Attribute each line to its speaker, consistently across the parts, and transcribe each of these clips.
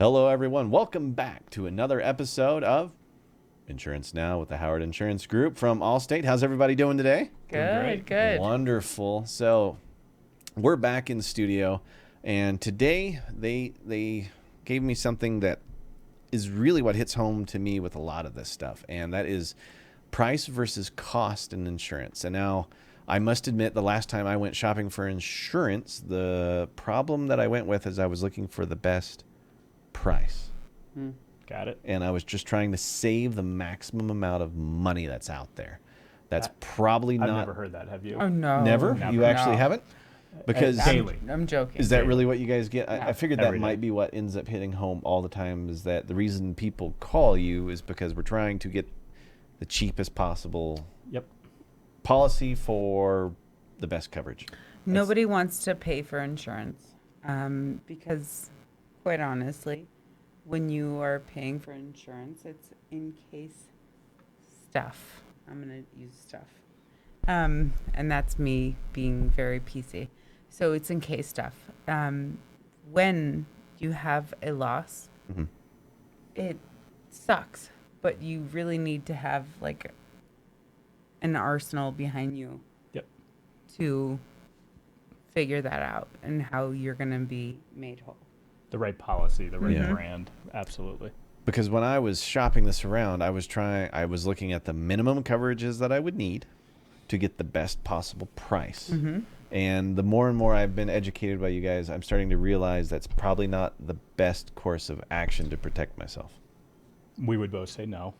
Speaker 1: Hello, everyone. Welcome back to another episode of Insurance Now with the Howard Insurance Group from Allstate. How's everybody doing today?
Speaker 2: Good, good.
Speaker 1: Wonderful. So we're back in the studio, and today they gave me something that is really what hits home to me with a lot of this stuff, and that is price versus cost in insurance. And now I must admit, the last time I went shopping for insurance, the problem that I went with is I was looking for the best price.
Speaker 2: Got it.
Speaker 1: And I was just trying to save the maximum amount of money that's out there. That's probably not.
Speaker 2: I've never heard that. Have you?
Speaker 3: Oh, no.
Speaker 1: Never? You actually
Speaker 3: No.
Speaker 1: haven't? Because
Speaker 2: Daily.
Speaker 3: I'm joking.
Speaker 1: is that really what you guys get? I figured that
Speaker 2: Every day.
Speaker 1: might be what ends up hitting home all the time, is that the reason people call you is because we're trying to get the cheapest possible
Speaker 2: Yep.
Speaker 1: policy for the best coverage.
Speaker 3: Nobody wants to pay for insurance because, quite honestly, when you are paying for insurance, it's in case stuff. I'm going to use stuff. And that's me being very PC. So it's in case stuff. When you have a loss,
Speaker 1: Mhm.
Speaker 3: it sucks, but you really need to have like an arsenal behind you
Speaker 2: Yep.
Speaker 3: to figure that out and how you're going to be made whole.
Speaker 2: The right policy, the right
Speaker 1: Yeah.
Speaker 2: brand. Absolutely.
Speaker 1: Because when I was shopping this around, I was looking at the minimum coverages that I would need to get the best possible price.
Speaker 3: Mm-hmm.
Speaker 1: And the more and more I've been educated by you guys, I'm starting to realize that's probably not the best course of action to protect myself.
Speaker 2: We would both say no.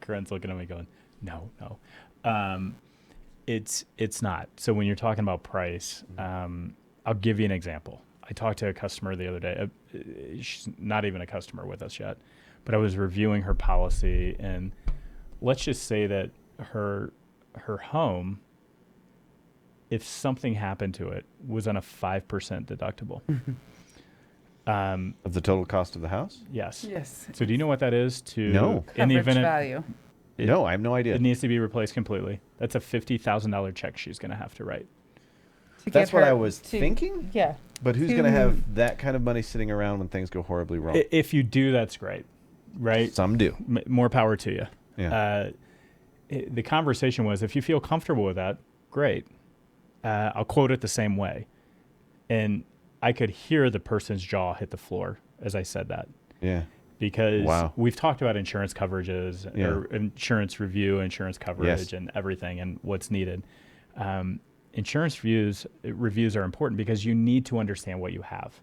Speaker 2: Corrinn's looking at me going, no. It's not. So when you're talking about price, I'll give you an example. I talked to a customer the other day. She's not even a customer with us yet, but I was reviewing her policy, and let's just say that her home, if something happened to it, was on a 5% deductible.
Speaker 1: Of the total cost of the house?
Speaker 2: Yes.
Speaker 3: Yes.
Speaker 2: So do you know what that is?
Speaker 1: No.
Speaker 2: In the
Speaker 3: Coverage
Speaker 2: event
Speaker 3: value.
Speaker 1: No, I have no idea.
Speaker 2: it needs to be replaced completely. That's a $50,000 check she's going to have to write.
Speaker 3: To
Speaker 1: That's
Speaker 3: get
Speaker 1: what
Speaker 3: her
Speaker 1: I was
Speaker 3: to-
Speaker 1: thinking.
Speaker 3: Yeah.
Speaker 1: But who's going to have that kind of money sitting around when things go horribly wrong?
Speaker 2: If you do, that's great, right?
Speaker 1: Some do.
Speaker 2: More power to you.
Speaker 1: Yeah.
Speaker 2: The conversation was, if you feel comfortable with that, great. I'll quote it the same way. And I could hear the person's jaw hit the floor as I said that.
Speaker 1: Yeah.
Speaker 2: Because
Speaker 1: Wow.
Speaker 2: we've talked about insurance coverages or insurance review, insurance coverage, and everything and what's needed. Insurance reviews are important because you need to understand what you have.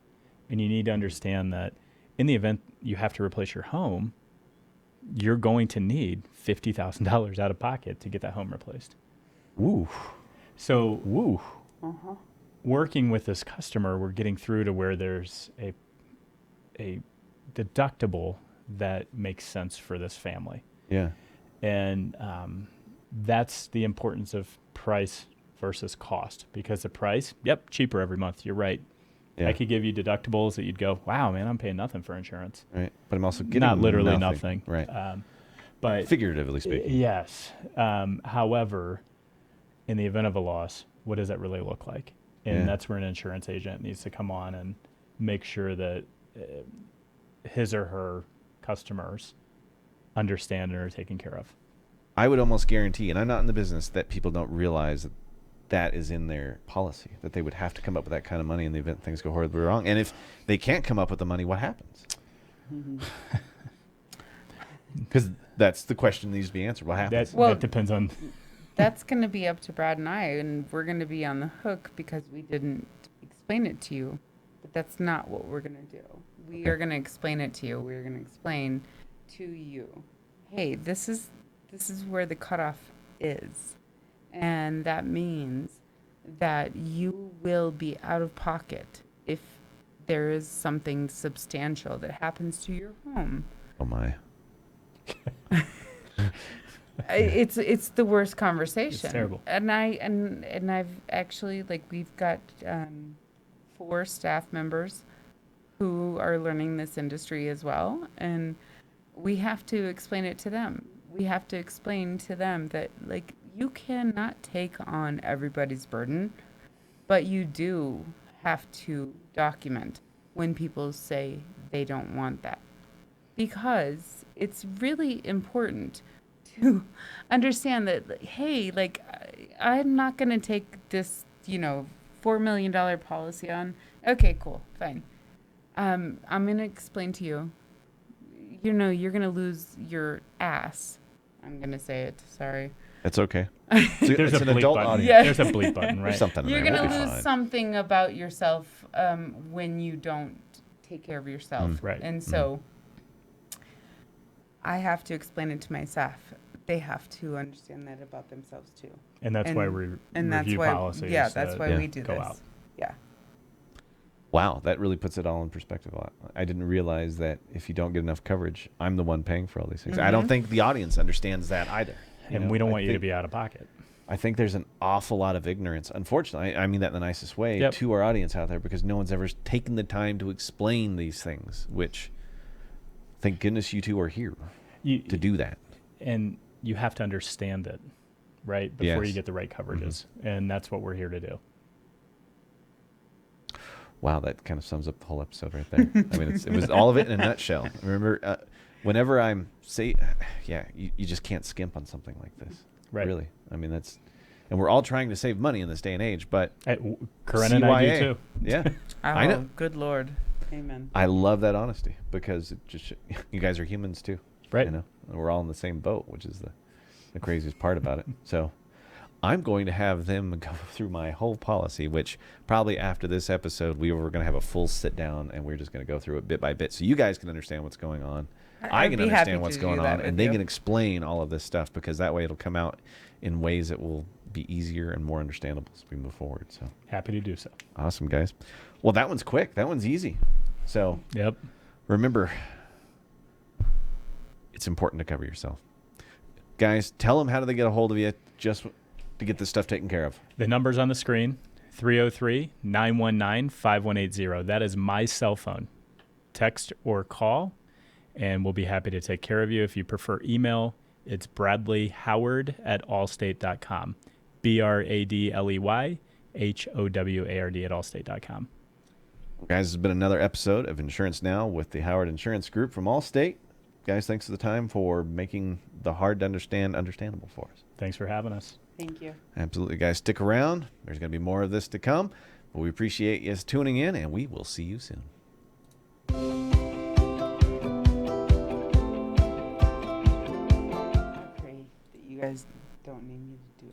Speaker 2: And you need to understand that in the event you have to replace your home, you're going to need $50,000 out of pocket to get that home replaced.
Speaker 1: Woo.
Speaker 2: So
Speaker 1: Woo.
Speaker 2: working with this customer, we're getting through to where there's a deductible that makes sense for this family.
Speaker 1: Yeah.
Speaker 2: And that's the importance of price versus cost, because the price, cheaper every month. You're right.
Speaker 1: Yeah.
Speaker 2: I could give you deductibles that you'd go, wow, man, I'm paying nothing for insurance.
Speaker 1: Right. But I'm also getting
Speaker 2: Not literally nothing.
Speaker 1: Right.
Speaker 2: But
Speaker 1: Figuratively speaking.
Speaker 2: yes. However, in the event of a loss, what does that really look like? And
Speaker 1: Yeah.
Speaker 2: that's where an insurance agent needs to come on and make sure that his or her customers understand and are taken care of.
Speaker 1: I would almost guarantee, and I'm not in the business, that people don't realize that that is in their policy, that they would have to come up with that kind of money in the event things go horribly wrong. And if they can't come up with the money, what happens? Because that's the question that needs to be answered. What happens?
Speaker 2: That depends on.
Speaker 3: That's going to be up to Brad and I, and we're going to be on the hook because we didn't explain it to you. But that's not what we're going to do. We are going to explain it to you. We're going to explain to you, hey, this is where the cutoff is. And that means that you will be out of pocket if there is something substantial that happens to your home.
Speaker 1: Oh, my.
Speaker 3: It's the worst conversation.
Speaker 2: It's terrible.
Speaker 3: And I've actually, like, we've got 4 staff members who are learning this industry as well, and we have to explain it to them. We have to explain to them that, like, you cannot take on everybody's burden, but you do have to document when people say they don't want that. Because it's really important to understand that, hey, like, I'm not going to take this, $4 million policy on. Okay, cool, fine. I'm going to explain to you, you're going to lose your ass. I'm going to say it, sorry.
Speaker 1: It's okay.
Speaker 2: There's
Speaker 1: it's
Speaker 2: an
Speaker 1: adult
Speaker 2: button.
Speaker 1: audience.
Speaker 2: Yeah. There's a bleep button, right?
Speaker 1: There's something in
Speaker 3: You're
Speaker 1: there.
Speaker 3: going
Speaker 1: We'll
Speaker 3: to
Speaker 1: be
Speaker 3: lose
Speaker 1: fine.
Speaker 3: something about yourself when you don't take care of yourself.
Speaker 2: Right.
Speaker 3: And so I have to explain it to my staff. They have to understand that about themselves too.
Speaker 2: And that's why we review policies.
Speaker 3: Yeah, that's why we do
Speaker 2: go
Speaker 3: this.
Speaker 2: out.
Speaker 3: Yeah.
Speaker 1: Wow, that really puts it all in perspective a lot. I didn't realize that if you don't get enough coverage, I'm the one paying for all these things. I don't think the audience understands that either.
Speaker 2: And we don't want you to be out of pocket.
Speaker 1: I think there's an awful lot of ignorance, unfortunately, I mean that in the nicest way, to our audience out there, because no one's ever taken the time to explain these things, which, thank goodness you two are here to do that.
Speaker 2: And you have to understand it, right, before you get the right coverages. And that's what we're here to do.
Speaker 1: Wow, that kind of sums up the whole episode right there. I mean, it was all of it in a nutshell. Remember, whenever you just can't skimp on something like this.
Speaker 2: Right.
Speaker 1: Really. I mean, and we're all trying to save money in this day and age, but
Speaker 2: Corrinn and I do too.
Speaker 1: Yeah.
Speaker 3: I know. Good Lord. Amen.
Speaker 1: I love that honesty because it just you guys are humans too.
Speaker 2: Right.
Speaker 1: And we're all in the same boat, which is the craziest part about it. So I'm going to have them go through my whole policy, which probably after this episode, we were going to have a full sit down and we're just going to go through it bit by bit so you guys can understand what's going on. I can understand what's going on, and they can explain all of this stuff because that way it'll come out in ways that will be easier and more understandable as we move forward. So
Speaker 2: happy to do so.
Speaker 1: Awesome, guys. Well, that one's quick. That one's easy. So remember, it's important to cover yourself. Guys, tell them how do they get a hold of you just to get this stuff taken care of.
Speaker 2: The number's on the screen, 303-919-5180. That is my cell phone. Text or call, and we'll be happy to take care of you. If you prefer email, it's bradleyhoward@allstate.com. BRADLEYHOWARD@allstate.com.
Speaker 1: Guys, this has been another episode of Insurance Now with the Howard Insurance Group from Allstate. Guys, thanks for the time for making the hard to understand understandable for us.
Speaker 2: Thanks for having us.
Speaker 3: Thank you.
Speaker 1: Absolutely, guys. Stick around. There's going to be more of this to come. But we appreciate you tuning in, and we will see you soon.
Speaker 3: I pray that you guys don't need me to do